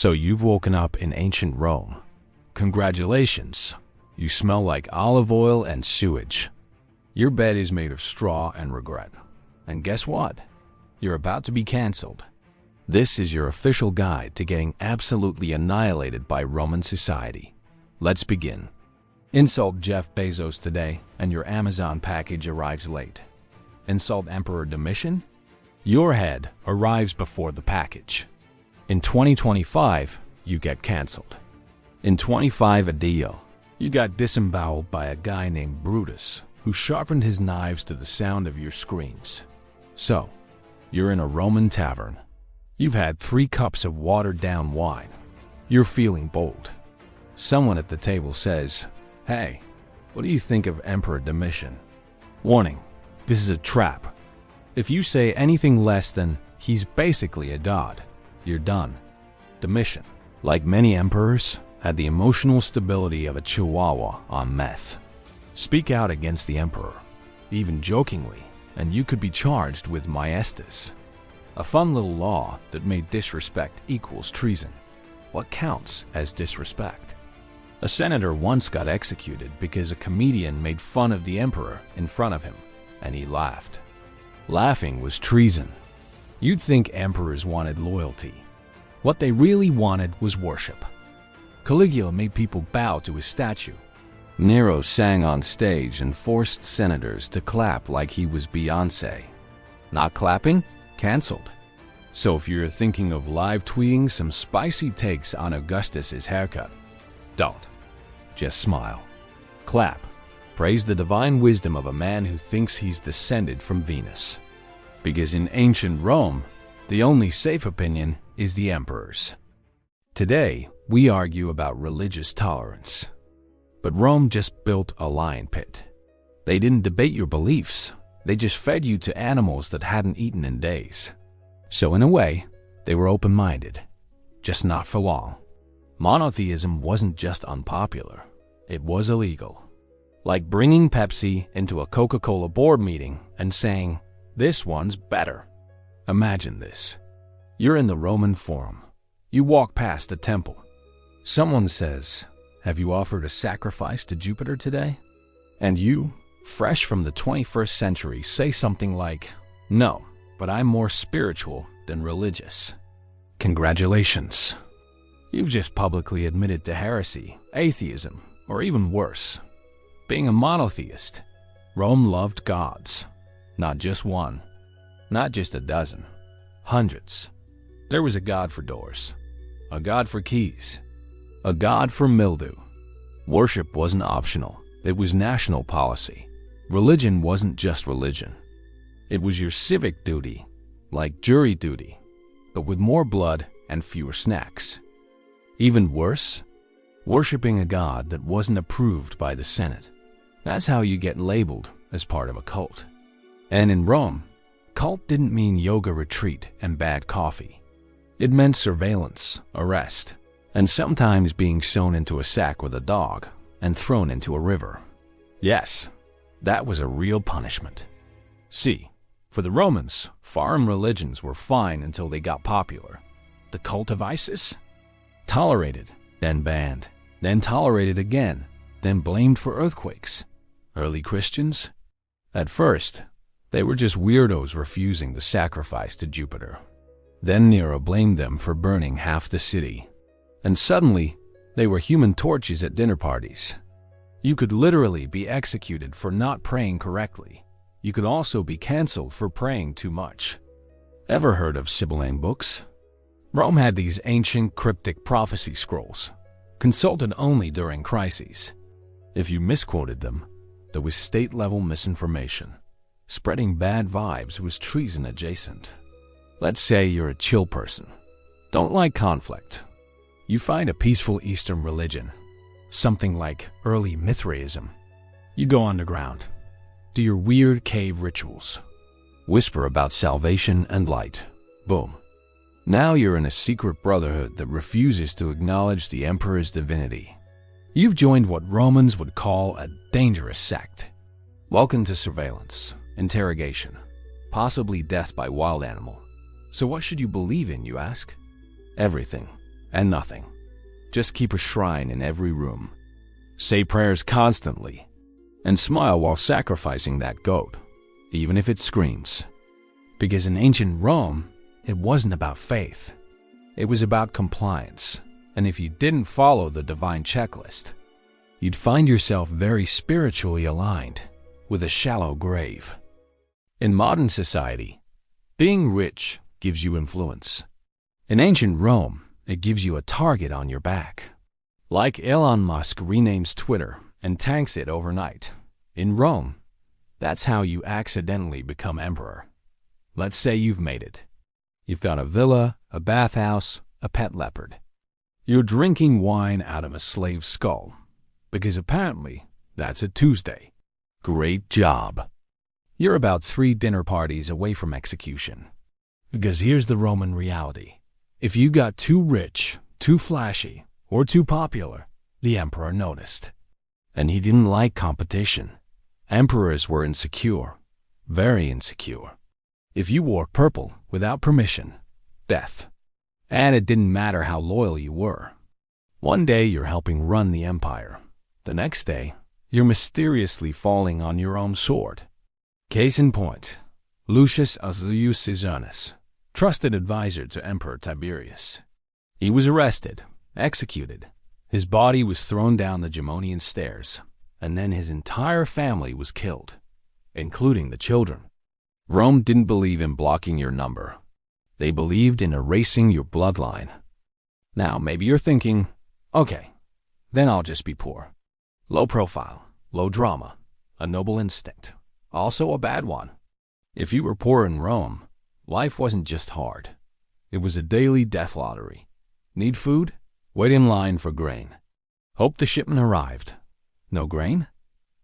So you've woken up in ancient Rome. Congratulations. You smell like olive oil and sewage. Your bed is made of straw and regret. And guess what? You're about to be canceled. This is your official guide to getting absolutely annihilated by Roman society. Let's begin. Insult Jeff Bezos today, and your Amazon package arrives late. Insult Emperor Domitian? Your head arrives before the package. In 2025, you get canceled. In 25 AD, you got disemboweled by a guy named Brutus, who sharpened his knives to the sound of your screams. So, you're in a Roman tavern. You've had 3 cups of watered-down wine. You're feeling bold. Someone at the table says, "Hey, what do you think of Emperor Domitian?" Warning, this is a trap. If you say anything less than, "He's basically a god," you're done. Domitian, like many emperors, had the emotional stability of a chihuahua on meth. Speak out against the emperor, even jokingly, and you could be charged with maiestas, a fun little law that made disrespect equals treason. What counts as disrespect? A senator once got executed because a comedian made fun of the emperor in front of him, and he laughed. Laughing was treason. You'd think emperors wanted loyalty. What they really wanted was worship. Caligula made people bow to his statue. Nero sang on stage and forced senators to clap like he was Beyoncé. Not clapping? Cancelled. So if you're thinking of live tweeting some spicy takes on Augustus's haircut, don't. Just smile. Clap. Praise the divine wisdom of a man who thinks he's descended from Venus. Because in ancient Rome, the only safe opinion is the emperor's. Today, we argue about religious tolerance. But Rome just built a lion pit. They didn't debate your beliefs. They just fed you to animals that hadn't eaten in days. So in a way, they were open-minded. Just not for long. Monotheism wasn't just unpopular. It was illegal. Like bringing Pepsi into a Coca-Cola board meeting and saying, "This one's better." Imagine this. You're in the Roman Forum. You walk past a temple. Someone says, "Have you offered a sacrifice to Jupiter today?" And you, fresh from the 21st century, say something like, "No, but I'm more spiritual than religious." Congratulations. You've just publicly admitted to heresy, atheism, or even worse, being a monotheist. Rome loved gods. Not just one. Not just a dozen. Hundreds. There was a god for doors. A god for keys. A god for mildew. Worship wasn't optional. It was national policy. Religion wasn't just religion. It was your civic duty, like jury duty, but with more blood and fewer snacks. Even worse, worshiping a god that wasn't approved by the Senate. That's how you get labeled as part of a cult. And in Rome, cult didn't mean yoga retreat and bad coffee. It meant surveillance, arrest, and sometimes being sewn into a sack with a dog and thrown into a river. Yes, that was a real punishment. See, for the Romans, foreign religions were fine until they got popular. The cult of Isis? Tolerated, then banned, then tolerated again, then blamed for earthquakes. Early Christians? At first, they were just weirdos refusing the sacrifice to Jupiter. Then Nero blamed them for burning half the city. And suddenly, they were human torches at dinner parties. You could literally be executed for not praying correctly. You could also be canceled for praying too much. Ever heard of Sibylline books? Rome had these ancient cryptic prophecy scrolls, consulted only during crises. If you misquoted them, there was state-level misinformation. Spreading bad vibes was treason adjacent. Let's say you're a chill person. Don't like conflict. You find a peaceful Eastern religion, something like early Mithraism. You go underground, do your weird cave rituals, whisper about salvation and light. Boom. Now you're in a secret brotherhood that refuses to acknowledge the emperor's divinity. You've joined what Romans would call a dangerous sect. Welcome to surveillance, interrogation, possibly death by wild animal. So what should you believe in, you ask? Everything. and nothing. Just keep a shrine in every room. Say prayers constantly, and smile while sacrificing that goat, even if it screams. Because in ancient Rome, it wasn't about faith. It was about compliance, and if you didn't follow the divine checklist, you'd find yourself very spiritually aligned with a shallow grave. In modern society, being rich gives you influence. In ancient Rome, it gives you a target on your back. Like Elon Musk renames Twitter and tanks it overnight. In Rome, that's how you accidentally become emperor. Let's say you've made it. You've got a villa, a bathhouse, a pet leopard. You're drinking wine out of a slave's skull, because apparently that's a Tuesday. Great job. You're about 3 dinner parties away from execution. Because here's the Roman reality. If you got too rich, too flashy, or too popular, the emperor noticed. And he didn't like competition. Emperors were insecure, very insecure. If you wore purple without permission, death. And it didn't matter how loyal you were. One day you're helping run the empire. The next day, you're mysteriously falling on your own sword. Case in point, Lucius Aelius Caesarus, trusted advisor to Emperor Tiberius. He was arrested, executed. His body was thrown down the Gemonian stairs, and then his entire family was killed, including the children. Rome didn't believe in blocking your number. They believed in erasing your bloodline. Now, maybe you're thinking, okay, then I'll just be poor. Low profile, low drama, a noble instinct, also a bad one. If you were poor in Rome, life wasn't just hard. It was a daily death lottery. Need food? Wait in line for grain. Hope the shipment arrived. No grain?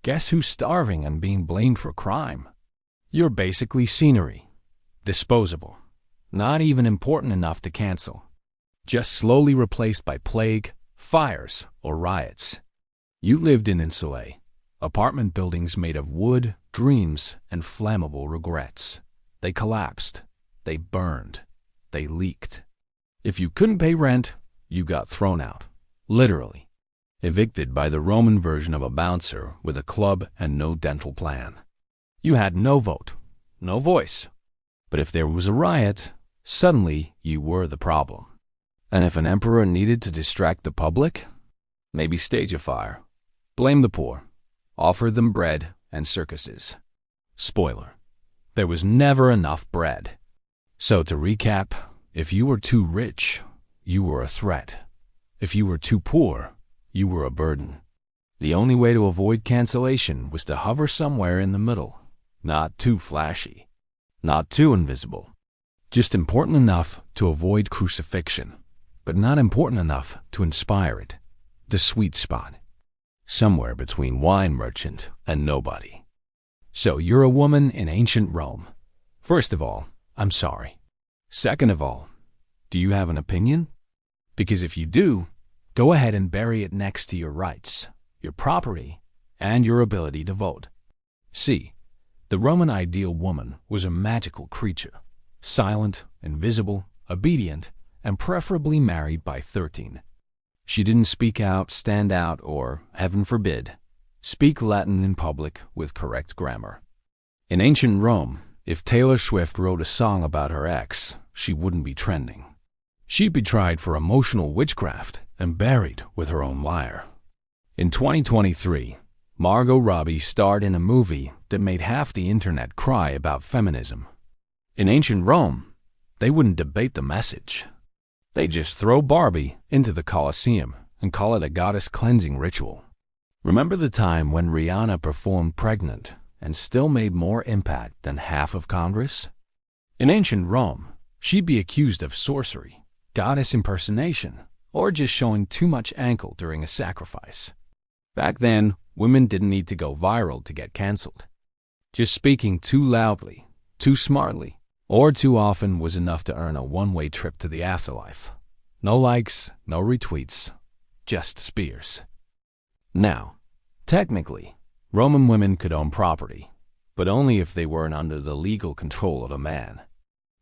Guess who's starving and being blamed for crime? You're basically scenery. Disposable. Not even important enough to cancel. Just slowly replaced by plague, fires, or riots. You lived in insulae, apartment buildings made of wood, dreams, and flammable regrets. They collapsed. They burned. They leaked. If you couldn't pay rent, you got thrown out. Literally. Evicted by the Roman version of a bouncer with a club and no dental plan. You had no vote, no voice. But if there was a riot, suddenly you were the problem. And if an emperor needed to distract the public, maybe stage a fire, blame the poor, offer them bread and circuses. Spoiler, there was never enough bread. So to recap, if you were too rich, you were a threat. If you were too poor, you were a burden. The only way to avoid cancellation was to hover somewhere in the middle. Not too flashy, not too invisible. Just important enough to avoid crucifixion, but not important enough to inspire it. The sweet spot. Somewhere between wine merchant and nobody. So you're a woman in ancient Rome. First of all, I'm sorry. Second of all, do you have an opinion? Because if you do, go ahead and bury it next to your rights, your property, and your ability to vote. See, the Roman ideal woman was a magical creature, silent, invisible, obedient, and preferably married by 13. She didn't speak out, stand out, or, heaven forbid, speak Latin in public with correct grammar. In ancient Rome, if Taylor Swift wrote a song about her ex, she wouldn't be trending. She'd be tried for emotional witchcraft and buried with her own lyre. In 2023, Margot Robbie starred in a movie that made half the internet cry about feminism. In ancient Rome, they wouldn't debate the message. They'd just throw Barbie into the Colosseum and call it a goddess cleansing ritual. Remember the time when Rihanna performed pregnant and still made more impact than half of Congress? In ancient Rome, she'd be accused of sorcery, goddess impersonation, or just showing too much ankle during a sacrifice. Back then, women didn't need to go viral to get canceled. Just speaking too loudly, too smartly, or too often was enough to earn a one-way trip to the afterlife. No likes, no retweets, just spears. Now, technically, Roman women could own property, but only if they weren't under the legal control of a man,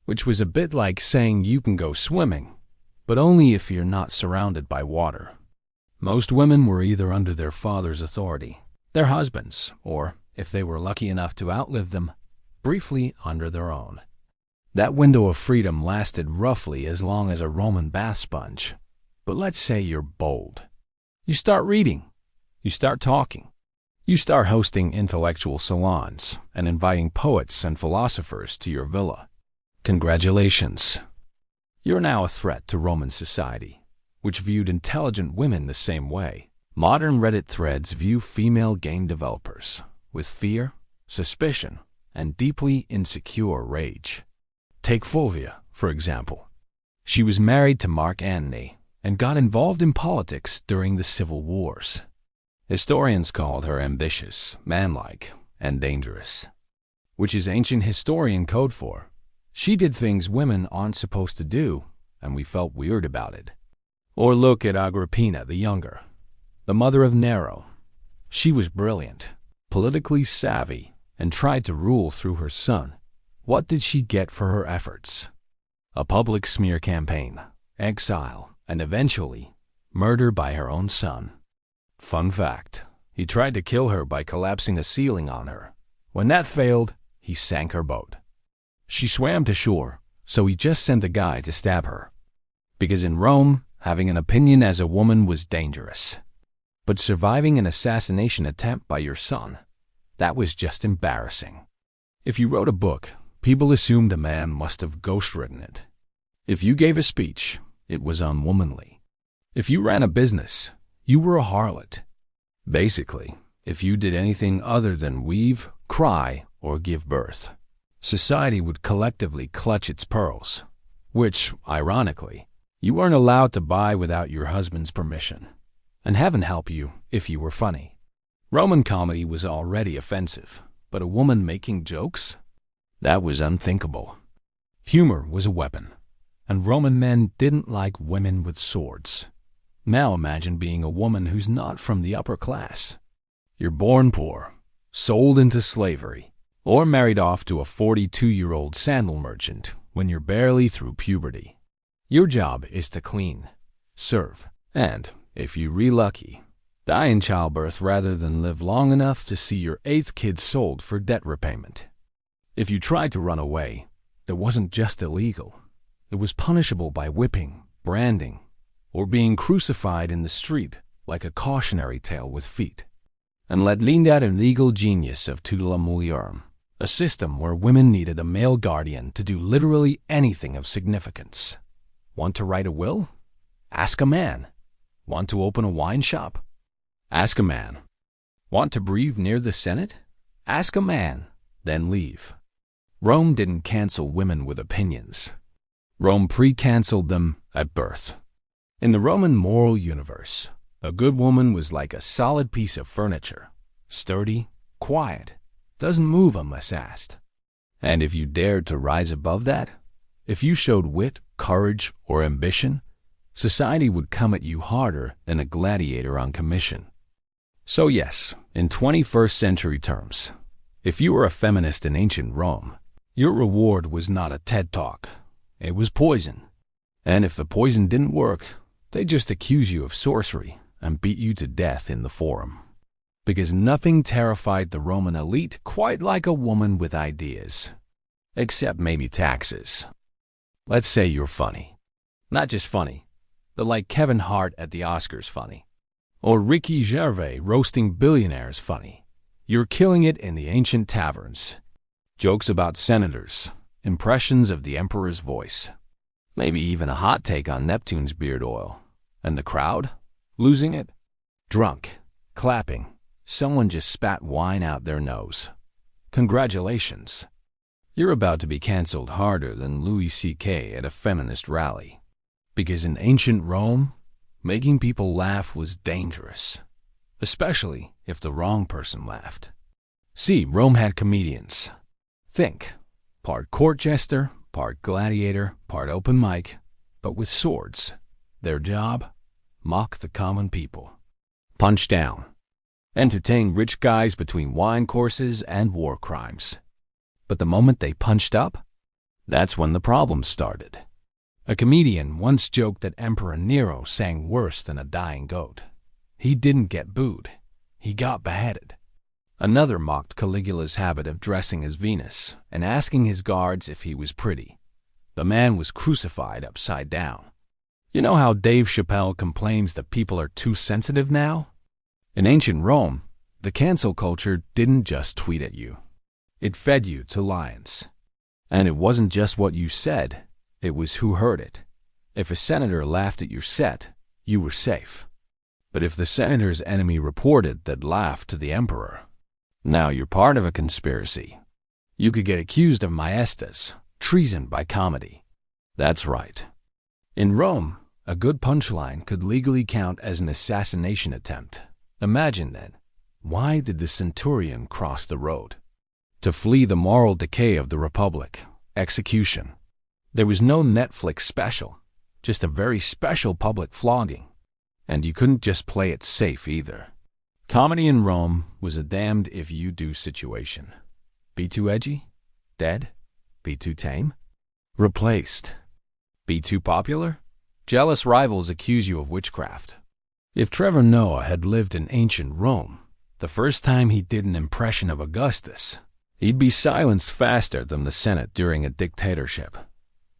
which was a bit like saying you can go swimming, but only if you're not surrounded by water. Most women were either under their father's authority, their husbands, or, if they were lucky enough to outlive them, briefly under their own. That window of freedom lasted roughly as long as a Roman bath sponge. But let's say you're bold. You start reading. You start talking. You start hosting intellectual salons and inviting poets and philosophers to your villa. Congratulations. You're now a threat to Roman society, which viewed intelligent women the same way. Modern Reddit threads view female game developers with fear, suspicion, and deeply insecure rage. Take Fulvia, for example. She was married to Mark Antony and got involved in politics during the Civil Wars. Historians called her ambitious, manlike, and dangerous, which is ancient historian code for she did things women aren't supposed to do, and we felt weird about it. Or look at Agrippina the Younger, the mother of Nero. She was brilliant, politically savvy, and tried to rule through her son. What did she get for her efforts? A public smear campaign, exile, and eventually, murder by her own son. Fun fact, he tried to kill her by collapsing a ceiling on her. When that failed, he sank her boat. She swam to shore, so he just sent a guy to stab her. Because in Rome, having an opinion as a woman was dangerous. But surviving an assassination attempt by your son, that was just embarrassing. If you wrote a book, people assumed a man must have ghostwritten it. If you gave a speech, it was unwomanly. If you ran a business, you were a harlot. Basically, if you did anything other than weave, cry, or give birth, society would collectively clutch its pearls, which, ironically, you weren't allowed to buy without your husband's permission. And heaven help you if you were funny. Roman comedy was already offensive, but a woman making jokes? That was unthinkable. Humor was a weapon, and Roman men didn't like women with swords. Now imagine being a woman who's not from the upper class. You're born poor, sold into slavery, or married off to a 42-year-old sandal merchant when you're barely through puberty. Your job is to clean, serve, and, if you're real lucky, die in childbirth rather than live long enough to see your 8th kid sold for debt repayment. If you tried to run away, that wasn't just illegal. It was punishable by whipping, branding, or being crucified in the street like a cautionary tale with feet. And let leaned out an legal genius of tutela mulierum, a system where women needed a male guardian to do literally anything of significance. Want to write a will? Ask a man. Want to open a wine shop? Ask a man. Want to breathe near the Senate? Ask a man, then leave. Rome didn't cancel women with opinions. Rome pre-canceled them at birth. In the Roman moral universe, a good woman was like a solid piece of furniture, sturdy, quiet, doesn't move unless asked. And if you dared to rise above that, if you showed wit, courage, or ambition, society would come at you harder than a gladiator on commission. So yes, in 21st century terms, if you were a feminist in ancient Rome, your reward was not a TED Talk. It was poison. And if the poison didn't work, they'd just accuse you of sorcery and beat you to death in the forum. Because nothing terrified the Roman elite quite like a woman with ideas. Except maybe taxes. Let's say you're funny. Not just funny, but like Kevin Hart at the Oscars funny. Or Ricky Gervais roasting billionaires funny. You're killing it in the ancient taverns. Jokes about senators, impressions of the emperor's voice. Maybe even a hot take on Neptune's beard oil. And the crowd? Losing it? Drunk, clapping. Someone just spat wine out their nose. Congratulations. You're about to be canceled harder than Louis C.K. at a feminist rally. Because in ancient Rome, making people laugh was dangerous. Especially if the wrong person laughed. See, Rome had comedians. Think, part court jester, part gladiator, part open mic, but with swords. Their job? Mock the common people. Punch down. Entertain rich guys between wine courses and war crimes. But the moment they punched up, that's when the problems started. A comedian once joked that Emperor Nero sang worse than a dying goat. He didn't get booed. He got beheaded. Another mocked Caligula's habit of dressing as Venus and asking his guards if he was pretty. The man was crucified upside down. You know how Dave Chappelle complains that people are too sensitive now? In ancient Rome, the cancel culture didn't just tweet at you. It fed you to lions. And it wasn't just what you said, it was who heard it. If a senator laughed at your set, you were safe. But if the senator's enemy reported that laughed to the emperor, now you're part of a conspiracy. You could get accused of maestas, treason by comedy. That's right. In Rome, a good punchline could legally count as an assassination attempt. Imagine then, why did the centurion cross the road? To flee the moral decay of the Republic, execution. There was no Netflix special, just a very special public flogging. And you couldn't just play it safe either. Comedy in Rome was a damned if you do situation. Be too edgy? Dead? Be too tame? Replaced. Be too popular? Jealous rivals accuse you of witchcraft. If Trevor Noah had lived in ancient Rome, the first time he did an impression of Augustus, he'd be silenced faster than the Senate during a dictatorship.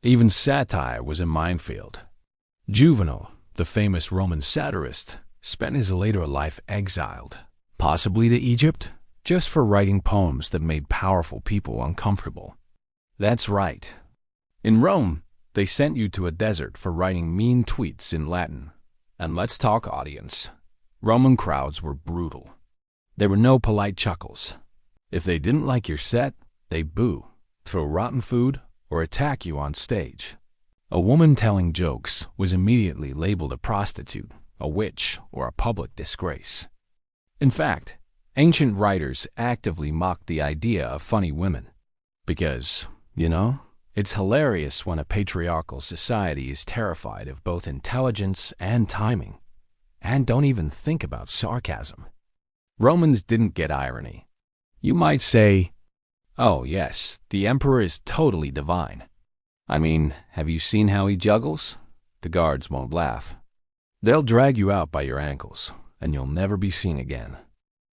Even satire was a minefield. Juvenal, the famous Roman satirist, spent his later life exiled, possibly to Egypt, just for writing poems that made powerful people uncomfortable. That's right. In Rome, they sent you to a desert for writing mean tweets in Latin. And let's talk audience. Roman crowds were brutal. There were no polite chuckles. If they didn't like your set, they'd boo, throw rotten food, or attack you on stage. A woman telling jokes was immediately labeled a prostitute, a witch, or a public disgrace. In fact, ancient writers actively mocked the idea of funny women. Because, it's hilarious when a patriarchal society is terrified of both intelligence and timing, and don't even think about sarcasm. Romans didn't get irony. You might say, oh yes, the emperor is totally divine. I mean, have you seen how he juggles? The guards won't laugh. They'll drag you out by your ankles, and you'll never be seen again.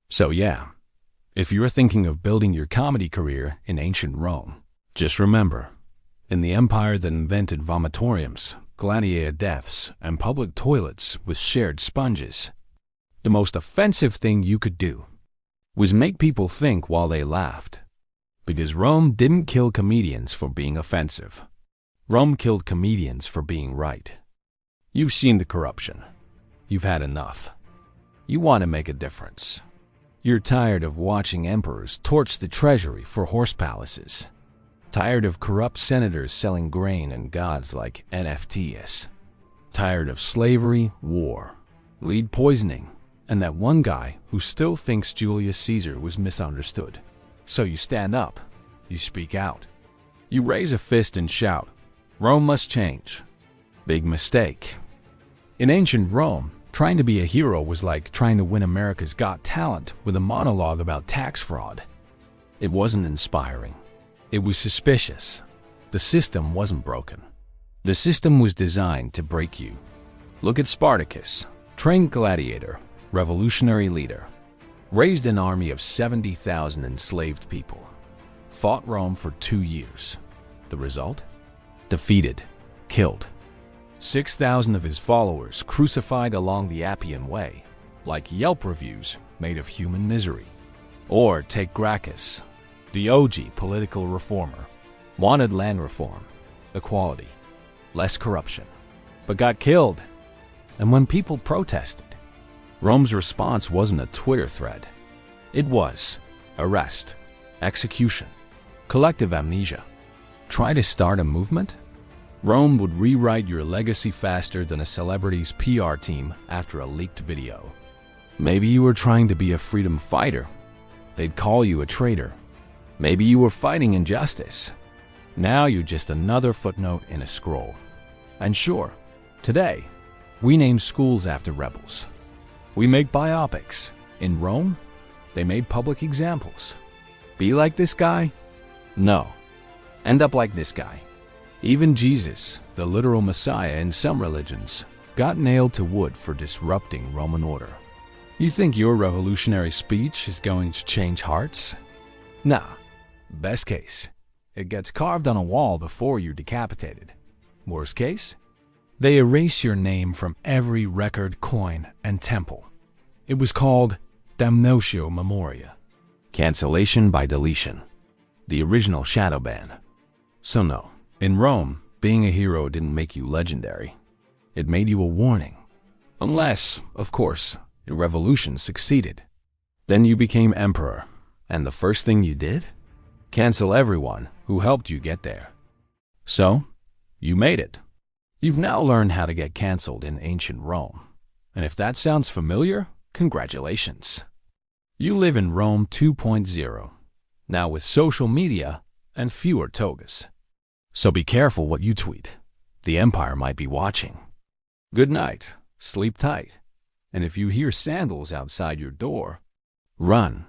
So yeah, if you're thinking of building your comedy career in ancient Rome, just remember, in the empire that invented vomitoriums, gladiator deaths, and public toilets with shared sponges, the most offensive thing you could do was make people think while they laughed. Because Rome didn't kill comedians for being offensive. Rome killed comedians for being right. You've seen the corruption. You've had enough. You want to make a difference. You're tired of watching emperors torch the treasury for horse palaces. Tired of corrupt senators selling grain and gods like NFTs. Tired of slavery, war, lead poisoning, and that one guy who still thinks Julius Caesar was misunderstood. So you stand up, you speak out. You raise a fist and shout, Rome must change. Big mistake. In ancient Rome, trying to be a hero was like trying to win America's Got Talent with a monologue about tax fraud. It wasn't inspiring. It was suspicious. The system wasn't broken. The system was designed to break you. Look at Spartacus, trained gladiator, revolutionary leader, raised an army of 70,000 enslaved people, fought Rome for 2 years. The result? Defeated, killed. 6,000 of his followers crucified along the Appian Way, like Yelp reviews made of human misery. Or take Gracchus, the OG political reformer, wanted land reform, equality, less corruption, but got killed. And when people protested, Rome's response wasn't a Twitter thread. It was arrest, execution, collective amnesia. Try to start a movement? Rome would rewrite your legacy faster than a celebrity's PR team after a leaked video. Maybe you were trying to be a freedom fighter. They'd call you a traitor. Maybe you were fighting injustice. Now you're just another footnote in a scroll. And sure, today, we name schools after rebels. We make biopics. In Rome, they made public examples. Be like this guy? No. End up like this guy. Even Jesus, the literal Messiah in some religions, got nailed to wood for disrupting Roman order. You think your revolutionary speech is going to change hearts? Nah. Best case, it gets carved on a wall before you're decapitated. Worst case, they erase your name from every record, coin, and temple. It was called damnatio memoria, cancellation by deletion, the original shadow ban. So no, in Rome, being a hero didn't make you legendary. It made you a warning. Unless, of course, your revolution succeeded. Then you became emperor, and the first thing you did? Cancel everyone who helped you get there. So, you made it. You've now learned how to get canceled in ancient Rome. And if that sounds familiar, congratulations. You live in Rome 2.0, now with social media and fewer togas. So be careful what you tweet. The empire might be watching. Good night, sleep tight, and if you hear sandals outside your door, run.